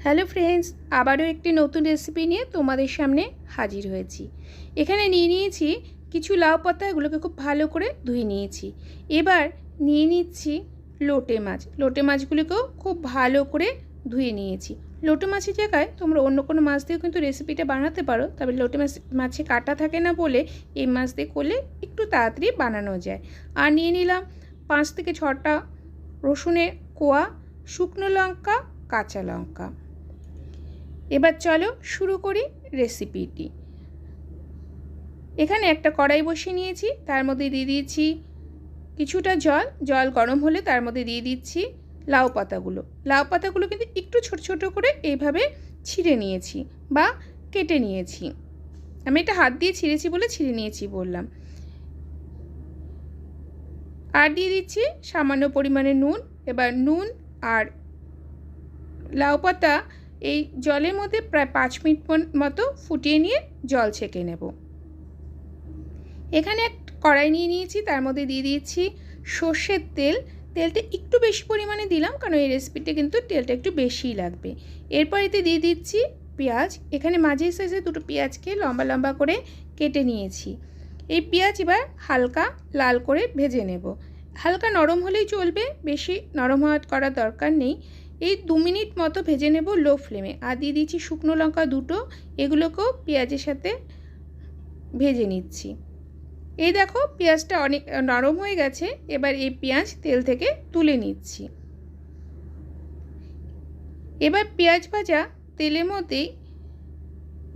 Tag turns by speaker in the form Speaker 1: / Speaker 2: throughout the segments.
Speaker 1: Hello friends, আবারও একটি নতুন রেসিপি নিয়ে তোমাদের সামনে হাজির হয়েছি। এখানে নিয়ে নিয়েছি কিছু লাউ পাতা, এগুলোকে খুব ভালো করে ধুয়ে নিয়েছি। এবার নিয়ে নিচ্ছি লোটে মাছ। লোটে মাছগুলোকেও খুব ভালো করে ধুয়ে নিয়েছি। লোটে মাছের জায়গায় তোমরা অন্য কোনো মাছ দিয়েও কিন্তু রেসিপিটা বানাতে পারো, তবে লোটে মাছে কাটা থাকে না বলে এই মাছ দিয়ে করলে একটু তাড়াতাড়ি বানানো যায়। আর নিয়ে নিলাম 5 থেকে 6টা রসুনের কোয়া, শুকনো লঙ্কা, কাঁচা লঙ্কা। এবার চলো শুরু করি রেসিপিটি। এখানে একটা কড়াই বসিয়ে নিয়েছি, তার মধ্যে দিয়ে দিয়েছি কিছুটা জল গরম হলে তার মধ্যে দিয়ে দিচ্ছি লাউ পাতাগুলো কিন্তু একটু ছোট ছোট করে এইভাবে ছিঁড়ে নিয়েছি বা কেটে নিয়েছি। আমি এটা হাত দিয়ে ছিঁড়েছি বলে ছিঁড়ে নিয়েছি বললাম। আর দিয়ে দিচ্ছি সামান্য পরিমাণে নুন। এবার নুন আর লাউ পাতা এই জলের মধ্যে প্রায় 5 মিনিট মতো ফুটিয়ে নিয়ে জল ছেঁকে নেব। এখানে এক কড়াই নিয়ে নিয়েছি, তার মধ্যে দিয়ে দিয়েছি সর্ষের তেল। তেলটা একটু বেশি পরিমাণে দিলাম, কারণ এই রেসিপিটা কিন্তু তেলটা একটু বেশিই লাগবে। এরপর এতে দিয়ে দিচ্ছি পেঁয়াজ। এখানে মাঝারি সাইজের 2টো পেঁয়াজকে লম্বা লম্বা করে কেটে নিয়েছি। এই পেঁয়াজ এবার হালকা লাল করে ভেজে নেব। হালকা নরম হলেই চলবে, বেশি নরম করার দরকার নেই। এই 2 মিনিট মতো ভেজে নেব লো ফ্লেমে। আর দিয়ে দিচ্ছি শুকনো লঙ্কা 2টো, এগুলোকেও পেঁয়াজের সাথে ভেজে নিচ্ছি। এই দেখো পেঁয়াজটা অনেক নরম হয়ে গেছে। এবার এই পেঁয়াজ তেল থেকে তুলে নিচ্ছি। এবার পেঁয়াজ ভাজা তেলের মধ্যেই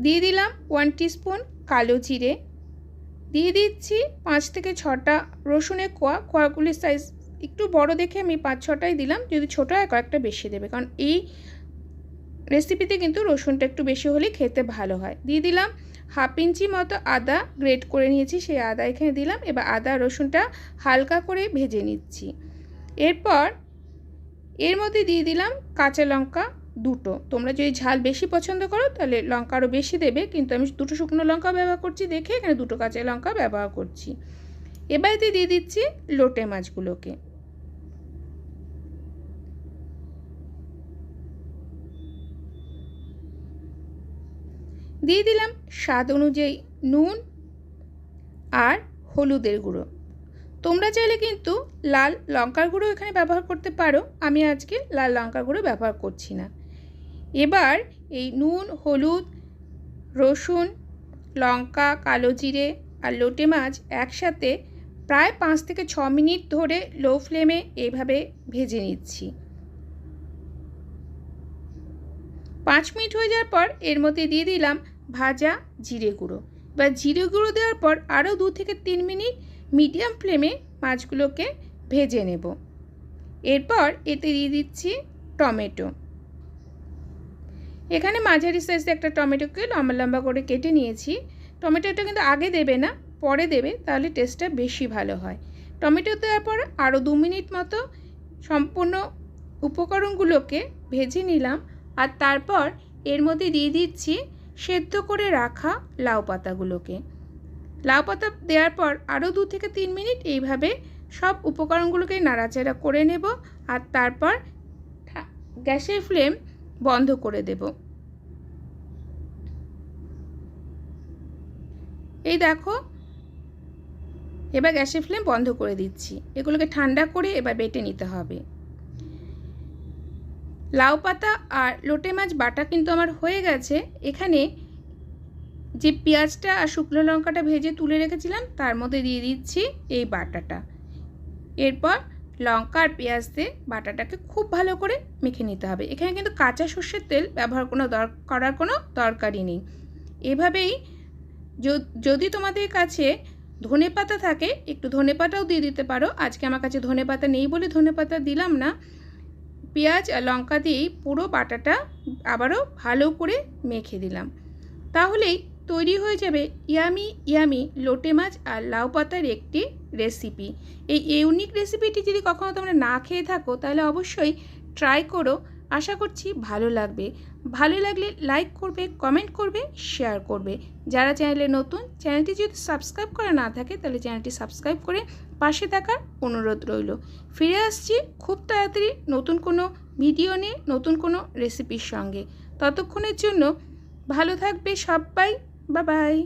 Speaker 1: দিয়ে দিলাম 1 টিস্পুন কালো জিরে, দিয়ে দিচ্ছি 5 থেকে 6টা রসুনের কোয়াগুলির সাইজ একটু বড় দেখে আমি 5-6টাই দিলাম। যদি ছোটো হয় কয়েকটা বেশি দেবে, কারণ এই রেসিপিতে কিন্তু রসুনটা একটু বেশি হলে খেতে ভালো হয়। দিয়ে দিলাম 1/2 ইঞ্চি মতো আদা গ্রেট করে নিয়েছি, সেই আদা এখানে দিলাম। এবার আদা রসুনটা হালকা করে ভেজে নিচ্ছি। এরপর এর মধ্যে দিয়ে দিলাম কাঁচা লঙ্কা 2টো। তোমরা যদি ঝাল বেশি পছন্দ করো তাহলে লঙ্কা আরও বেশি দেবে, কিন্তু আমি 2টো শুকনো লঙ্কা ব্যবহার করছি দেখে এখানে 2টো কাঁচা লঙ্কা ব্যবহার করছি। এবার এতে দিয়ে দিচ্ছি লোটে মাছগুলোকে। দিয়ে দিলাম স্বাদ অনুযায়ী নুন আর হলুদের গুঁড়ো। তোমরা চাইলে কিন্তু লাল লঙ্কার গুঁড়ো এখানে ব্যবহার করতে পারো, আমি আজকে লাল লঙ্কার গুঁড়ো ব্যবহার করছি না। এবার এই নুন, হলুদ, রসুন, লঙ্কা, কালো জিরে আর লোটে মাছ একসাথে প্রায় 5 থেকে 6 মিনিট ধরে লো ফ্লেমে এইভাবে ভেজে নিচ্ছি। 5 মিনিট হয়ে যাওয়ার পর এর মধ্যে দিয়ে দিলাম ভাজা জিরে গুঁড়ো। বা জিরে গুঁড়ো দেওয়ার পর আরও 2 থেকে 3 মিনিট মিডিয়াম ফ্লেমে মাছগুলোকে ভেজে নেব। এরপর এতে দিয়ে দিচ্ছি টমেটো। এখানে মাঝারি সাইজে একটা টমেটোকে লম্বা লম্বা করে কেটে নিয়েছি। টমেটোটা কিন্তু আগে দেবে না, পরে দেবে, তাহলে টেস্টটা বেশি ভালো হয়। টমেটো দেওয়ার পর আরও 2 মিনিট মতো সম্পূর্ণ উপকরণগুলোকে ভেজে নিলাম। আর তারপর এর মধ্যে দিয়ে দিচ্ছি সেদ্ধ করে রাখা লাউ পাতাগুলোকে। লাউ পাতা দেওয়ার পর আরও 2 থেকে 3 মিনিট এইভাবে সব উপকরণগুলোকে নাড়াচাড়া করে নেব। আর তারপর গ্যাসের ফ্লেম বন্ধ করে দেব। এই দেখো, এবার গ্যাসের ফ্লেম বন্ধ করে দিচ্ছি। এগুলোকে ঠান্ডা করে এবার বেটে নিতে হবে। লাউ পাতা আর লোটে মাছ বাটা কিন্তু আমার হয়ে গেছে। এখানে যে পেঁয়াজটা আর শুকনো লঙ্কাটা ভেজে তুলে রেখেছিলাম তার মধ্যে দিয়ে দিচ্ছি এই বাটাটা। এরপর লঙ্কা আর পেঁয়াজ দিয়ে বাটাটাকে খুব ভালো করে মেখে নিতে হবে। এখানে কিন্তু কাঁচা সর্ষের তেল ব্যবহার করার কোনো দরকারই নেই। এভাবেই যদি তোমাদের কাছে ধনেপাতা থাকে একটু ধনেপাতাও দিয়ে দিতে পারো। আজকে আমার কাছে ধনেপাতা নেই বলে ধনেপাতা দিলাম না। পেঁয়াজ আর লঙ্কা দিয়েই পুরো বাটাটা আবারও ভালো করে মেখে দিলাম। তাহলেই তৈরি হয়ে যাবে ইয়ামি ইয়ামি লোটে মাছ আর লাউ পাতার একটি রেসিপি। এই ইউনিক রেসিপিটি যদি কখনো তোমরা না খেয়ে থাকো তাহলে অবশ্যই ট্রাই করো। আশা করছি ভালো লাগবে। ভালো লাগলে লাইক করবে, কমেন্ট করবে, শেয়ার করবে। যারা চ্যানেলে নতুন, চ্যানেলটি যদি সাবস্ক্রাইব করা না থাকে তাহলে চ্যানেলটি সাবস্ক্রাইব করে পাশে থাকার অনুরোধ রইল। ফিরে আসছি খুব তাড়াতাড়ি নতুন কোনো ভিডিও নিয়ে নতুন কোনো রেসিপির সঙ্গে। ততক্ষণের জন্য ভালো থাকবে সবাই। Bye bye.